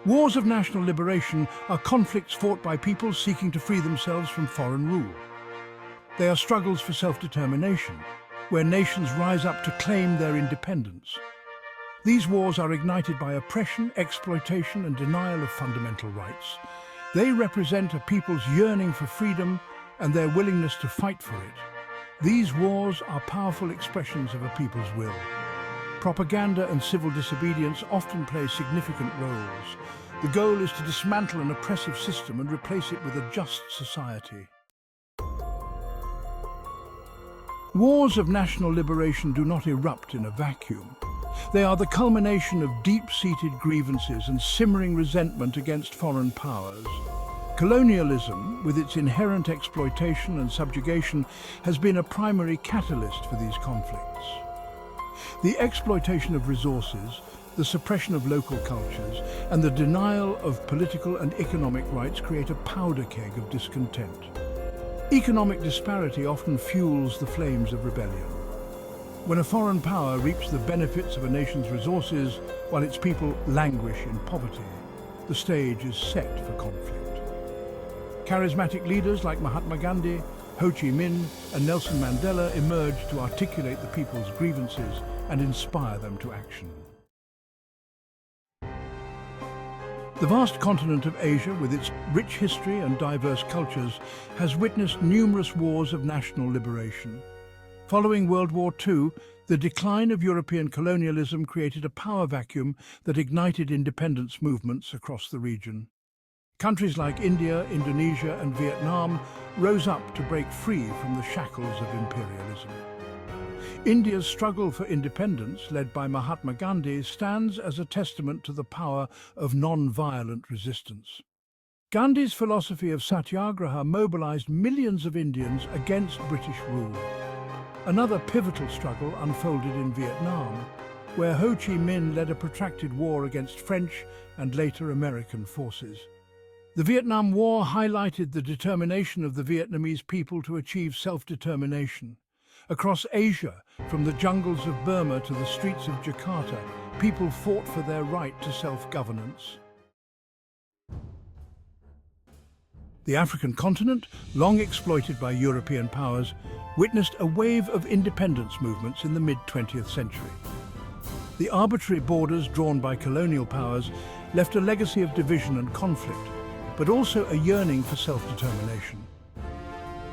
Wars of national liberation are conflicts fought by people seeking to free themselves from foreign rule. They are struggles for self-determination, where nations rise up to claim their independence. These wars are ignited by oppression, exploitation, and denial of fundamental rights. They represent a people's yearning for freedom and their willingness to fight for it. These wars are powerful expressions of a people's will. Propaganda and civil disobedience often play significant roles. The goal is to dismantle an oppressive system and replace it with a just society. Wars of national liberation do not erupt in a vacuum. They are the culmination of deep-seated grievances and simmering resentment against foreign powers. Colonialism, with its inherent exploitation and subjugation, has been a primary catalyst for these conflicts. The exploitation of resources, the suppression of local cultures, and the denial of political and economic rights create a powder keg of discontent. Economic disparity often fuels the flames of rebellion. When a foreign power reaps the benefits of a nation's resources while its people languish in poverty, the stage is set for conflict. Charismatic leaders like Mahatma Gandhi, Ho Chi Minh, and Nelson Mandela emerged to articulate the people's grievances and inspire them to action. The vast continent of Asia, with its rich history and diverse cultures, has witnessed numerous wars of national liberation. Following World War II, the decline of European colonialism created a power vacuum that ignited independence movements across the region. Countries like India, Indonesia, and Vietnam rose up to break free from the shackles of imperialism. India's struggle for independence, led by Mahatma Gandhi, stands as a testament to the power of non-violent resistance. Gandhi's philosophy of satyagraha mobilized millions of Indians against British rule. Another pivotal struggle unfolded in Vietnam, where Ho Chi Minh led a protracted war against French and later American forces. The Vietnam War highlighted the determination of the Vietnamese people to achieve self-determination. Across Asia, from the jungles of Burma to the streets of Jakarta, people fought for their right to self-governance. The African continent, long exploited by European powers, witnessed a wave of independence movements in the mid-20th century. The arbitrary borders drawn by colonial powers left a legacy of division and conflict, but also a yearning for self-determination.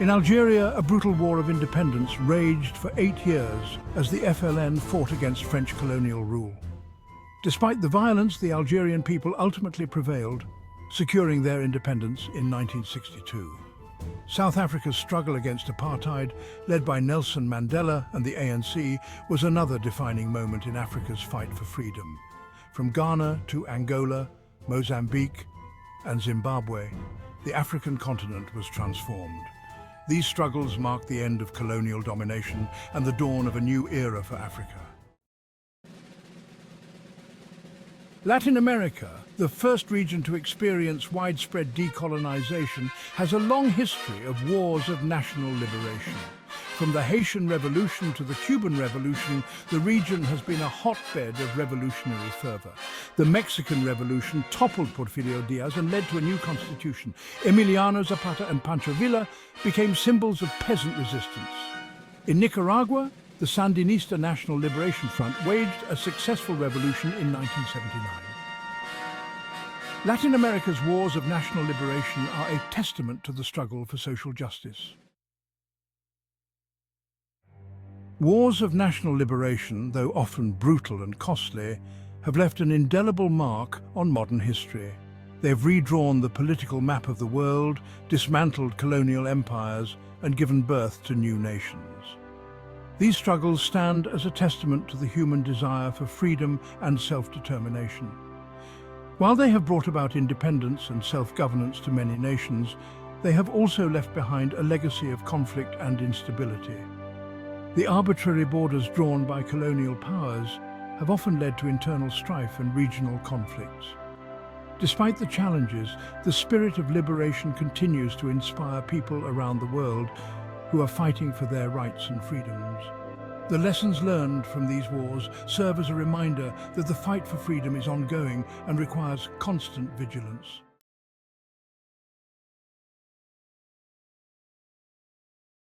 In Algeria, a brutal war of independence raged for 8 years as the FLN fought against French colonial rule. Despite the violence, the Algerian people ultimately prevailed, securing their independence in 1962. South Africa's struggle against apartheid, led by Nelson Mandela and the ANC, was another defining moment in Africa's fight for freedom. From Ghana to Angola, Mozambique, and Zimbabwe, the African continent was transformed. These struggles marked the end of colonial domination and the dawn of a new era for Africa. Latin America, the first region to experience widespread decolonization, has a long history of wars of national liberation. From the Haitian Revolution to the Cuban Revolution, the region has been a hotbed of revolutionary fervor. The Mexican Revolution toppled Porfirio Diaz and led to a new constitution. Emiliano Zapata and Pancho Villa became symbols of peasant resistance. In Nicaragua, the Sandinista National Liberation Front waged a successful revolution in 1979. Latin America's wars of national liberation are a testament to the struggle for social justice. Wars of national liberation, though often brutal and costly, have left an indelible mark on modern history. They've redrawn the political map of the world, dismantled colonial empires, and given birth to new nations. These struggles stand as a testament to the human desire for freedom and self-determination. While they have brought about independence and self-governance to many nations, they have also left behind a legacy of conflict and instability. The arbitrary borders drawn by colonial powers have often led to internal strife and regional conflicts. Despite the challenges, the spirit of liberation continues to inspire people around the world who are fighting for their rights and freedoms. The lessons learned from these wars serve as a reminder that the fight for freedom is ongoing and requires constant vigilance.